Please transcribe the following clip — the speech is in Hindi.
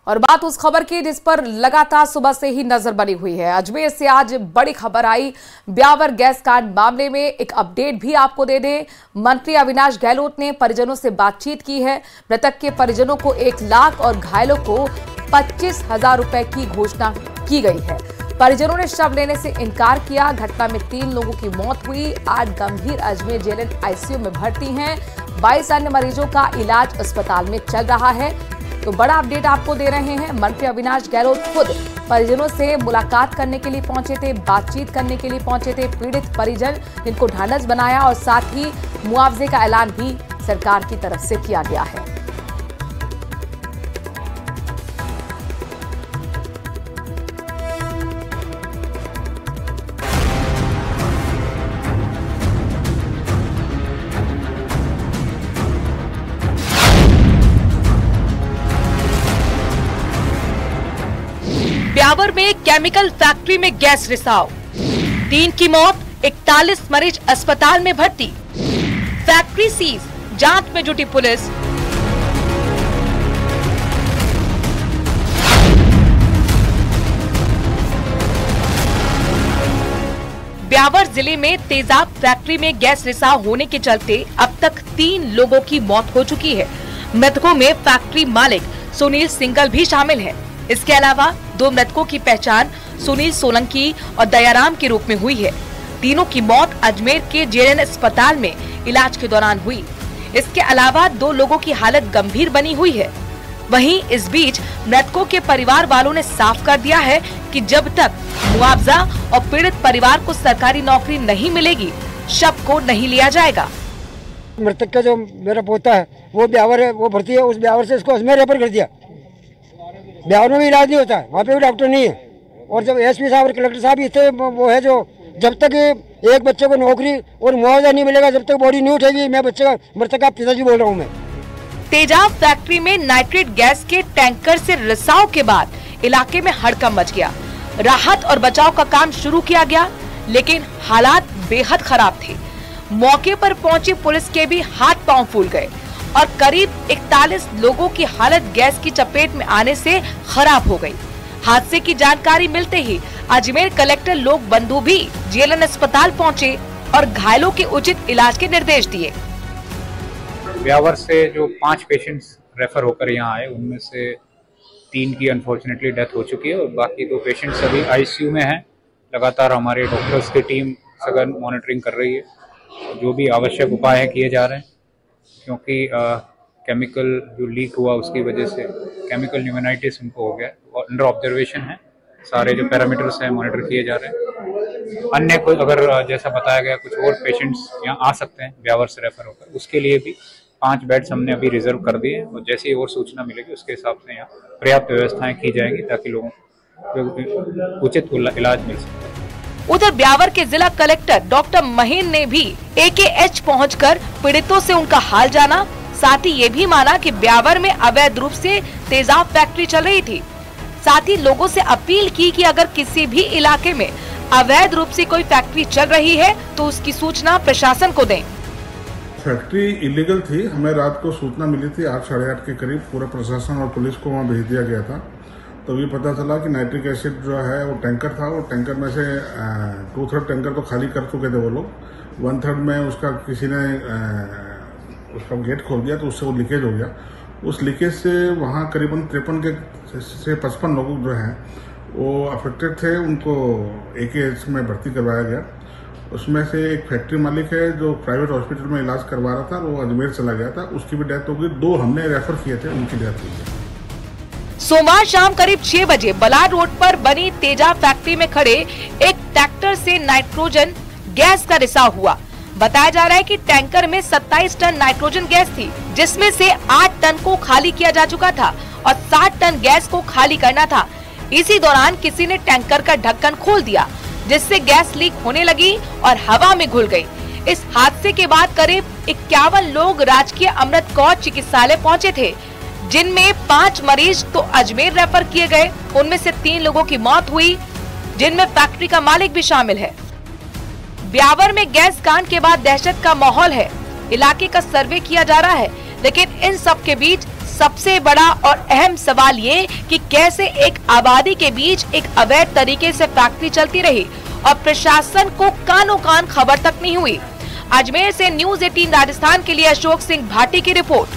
और बात उस खबर की जिस पर लगातार सुबह से ही नजर बनी हुई है। अजमेर से आज बड़ी खबर आई। ब्यावर गैस कांड मामले में एक अपडेट भी आपको दे दें। मंत्री अविनाश गहलोत ने परिजनों से बातचीत की है। मृतक के परिजनों को 1 लाख और घायलों को 25,000 रुपए की घोषणा की गई है। परिजनों ने शव लेने से इनकार किया। घटना में 3 लोगों की मौत हुई। 8 गंभीर अजमेर जेएलएन आईसीयू में भर्ती हैं। 22 अन्य मरीजों का इलाज अस्पताल में चल रहा है। तो बड़ा अपडेट आपको दे रहे हैं। मंत्री अविनाश गहलोत खुद परिजनों से मुलाकात करने के लिए पहुंचे थे, बातचीत करने के लिए पहुंचे थे। पीड़ित परिजन जिनको ढांढस बनाया और साथ ही मुआवजे का ऐलान भी सरकार की तरफ से किया गया है। ब्यावर में केमिकल फैक्ट्री में गैस रिसाव, 3 की मौत, 41 मरीज अस्पताल में भर्ती। फैक्ट्री सीज, जांच में जुटी पुलिस। ब्यावर जिले में तेजाब फैक्ट्री में गैस रिसाव होने के चलते अब तक 3 लोगों की मौत हो चुकी है। मृतकों में फैक्ट्री मालिक सुनील सिंगल भी शामिल है। इसके अलावा 2 मृतकों की पहचान सुनील सोलंकी और दयाराम के रूप में हुई है। तीनों की मौत अजमेर के जेएलएन अस्पताल में इलाज के दौरान हुई। इसके अलावा 2 लोगों की हालत गंभीर बनी हुई है। वहीं इस बीच मृतकों के परिवार वालों ने साफ कर दिया है कि जब तक मुआवजा और पीड़ित परिवार को सरकारी नौकरी नहीं मिलेगी, शव को नहीं लिया जाएगा। मृतक का जो मेरा पोता है वो ब्यावर है, वो भर्ती है। उस ब्यावर से इसको अजमेर रेफर कर दिया। ब्यावर में भी इलाज नहीं होता है, वहाँ पे भी डॉक्टर नहीं है। और जब एसपी साहब और कलेक्टर साहब इतने वो है जो जब तक एक बच्चे को नौकरी और मुआवजा नहीं मिलेगा, जब तक बॉडी नहीं उठेगी, मैं बच्चे का मृतक का पिताजी बोल रहा हूँ मैं। तेजाब फैक्ट्री में नाइट्रेट गैस के टैंकर से रिसाव के बाद इलाके में हड़कंप मच गया। राहत और बचाव का काम शुरू किया गया, लेकिन हालात बेहद खराब थे। मौके पर पहुंची पुलिस के भी हाथ पांव फूल गए और करीब 41 लोगों की हालत गैस की चपेट में आने से खराब हो गई। हादसे की जानकारी मिलते ही अजमेर कलेक्टर लोक बंधु भी जेएलएन अस्पताल पहुंचे और घायलों के उचित इलाज के निर्देश दिए। ब्यावर से जो 5 पेशेंट्स रेफर होकर यहाँ आए, उनमें से 3 की अनफॉर्चुनेटली डेथ हो चुकी है और बाकी 2 पेशेंट्स अभी आईसीयू में हैं। लगातार हमारे डॉक्टर्स की टीम सघन मॉनिटरिंग कर रही है। जो भी आवश्यक उपाय हैं किए जा रहे हैं, क्योंकि केमिकल जो लीक हुआ उसकी वजह से केमिकल न्यूमोनाइटिस उनको हो गया और अंडर ऑब्जर्वेशन है। सारे जो पैरामीटर्स हैं मॉनिटर किए जा रहे हैं। अन्य कोई अगर जैसा बताया गया कुछ और पेशेंट्स यहाँ आ सकते हैं ब्यावर से रेफर होकर, उसके लिए भी 5 बेड्स हमने अभी रिजर्व कर दिए और जैसे ही और सूचना मिलेगी उसके हिसाब से यहाँ पर्याप्त व्यवस्थाएं की जाएंगी ताकि लोगों को उचित इलाज मिल सके। उधर ब्यावर के जिला कलेक्टर डॉक्टर महीन ने भी एकेएच पहुंचकर पीड़ितों से उनका हाल जाना। साथ ही ये भी माना कि ब्यावर में अवैध रूप से तेजाब फैक्ट्री चल रही थी। साथ ही लोगों से अपील की कि अगर किसी भी इलाके में अवैध रूप से कोई फैक्ट्री चल रही है तो उसकी सूचना प्रशासन को दें। फैक्ट्री इलीगल थी। हमें रात को सूचना मिली थी 8 साढ़े 8 के करीब। पूरा प्रशासन और पुलिस को वहाँ भेज दिया गया था। तो ये पता चला कि नाइट्रिक एसिड जो है वो टैंकर था। वो टैंकर में से 2/3 टैंकर तो खाली कर चुके थे वो लोग। 1/3 में उसका किसी ने उसका गेट खोल दिया तो उससे वो लीकेज हो गया। उस लीकेज से वहाँ करीबन 53 से 55 लोग जो हैं वो अफेक्टेड थे। उनको एकेएच में भर्ती करवाया गया। उसमें से एक फैक्ट्री मालिक है जो प्राइवेट हॉस्पिटल में इलाज करवा रहा था, वो अजमेर चला गया था, उसकी भी डेथ हो गई। 2 हमने रेफर किए थे, उनकी डेथ हुई है। सोमवार शाम करीब 6 बजे बलार रोड पर बनी तेजाब फैक्ट्री में खड़े एक ट्रैक्टर से नाइट्रोजन गैस का रिसाव हुआ। बताया जा रहा है कि टैंकर में 27 टन नाइट्रोजन गैस थी, जिसमें से 8 टन को खाली किया जा चुका था और 60 टन गैस को खाली करना था। इसी दौरान किसी ने टैंकर का ढक्कन खोल दिया, जिससे गैस लीक होने लगी और हवा में घुल गई। इस हादसे के बाद करीब 51 लोग राजकीय अमृत कौर चिकित्सालय पहुँचे थे, जिनमें 5 मरीज तो अजमेर रेफर किए गए। उनमें से 3 लोगों की मौत हुई, जिनमें फैक्ट्री का मालिक भी शामिल है। ब्यावर में गैस कांड के बाद दहशत का माहौल है। इलाके का सर्वे किया जा रहा है, लेकिन इन सब के बीच सबसे बड़ा और अहम सवाल ये कि कैसे एक आबादी के बीच एक अवैध तरीके से फैक्ट्री चलती रही और प्रशासन को कानों कान खबर तक नहीं हुई। अजमेर से न्यूज़ 18 राजस्थान के लिए अशोक सिंह भाटी की रिपोर्ट।